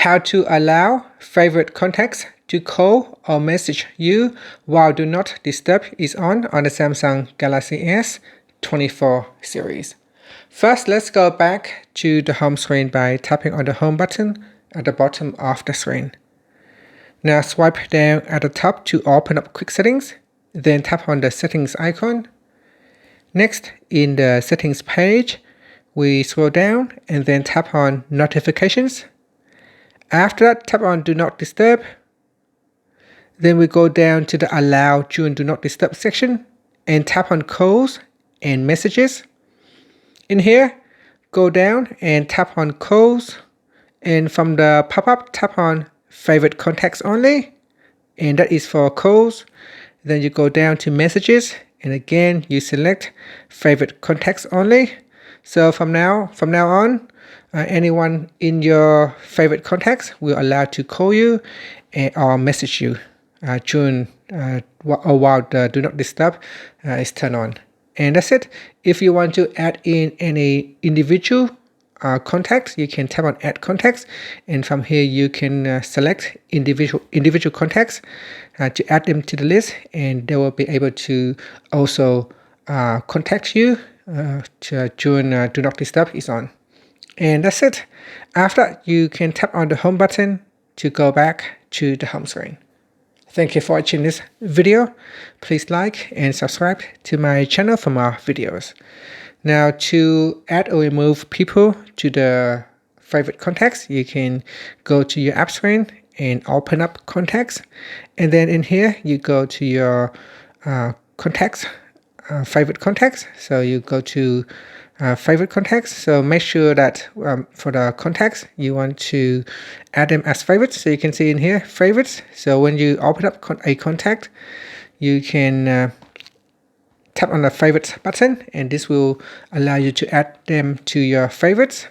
How to allow favorite contacts to call or message you while Do Not Disturb is on the Samsung Galaxy S24 series. First, let's go back to the home screen by tapping on the home button at the bottom of the screen. Now swipe down at the top to open up quick settings, then tap on the settings icon. Next, in the settings page, we scroll down and then tap on notifications. After that, tap on Do Not Disturb. Then we go down to the Allow during Do Not Disturb section and tap on Calls and Messages. In here, go down and tap on Calls, and from the pop-up, tap on Favorite Contacts Only, and that is for calls. Then you go down to Messages, and again you select Favorite Contacts Only. So from now on, anyone in your favorite contacts will allow to call you or message you during or while the Do Not Disturb is turned on. And that's it. If you want to add in any individual contacts, you can tap on Add Contacts, and from here you can select individual contacts to add them to the list, and they will be able to also contact you during Do Not Disturb is on. And that's it. After that, you can tap on the home button to go back to the home screen. Thank you for watching this video. Please like and subscribe to my channel for more videos. Now, to add or remove people to the favorite contacts, you can go to your app screen and open up contacts, and then in here you go to your contacts, favorite contacts. So you go to favorite contacts. So make sure that for the contacts you want to add them as favorites. So you can see in here favorites. So when you open up a contact, you can tap on the favorites button, and this will allow you to add them to your favorites.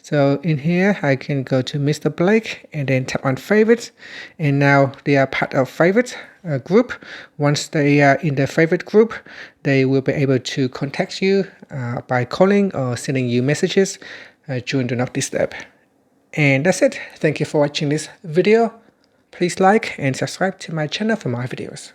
So in here I can go to Mr. Blake and then tap on favorites, and now they are part of favorites group. Once they are in the favorite group, they will be able to contact you by calling or sending you messages during Do Not Disturb. And that's it. Thank you for watching this video. Please like and subscribe to my channel for more videos.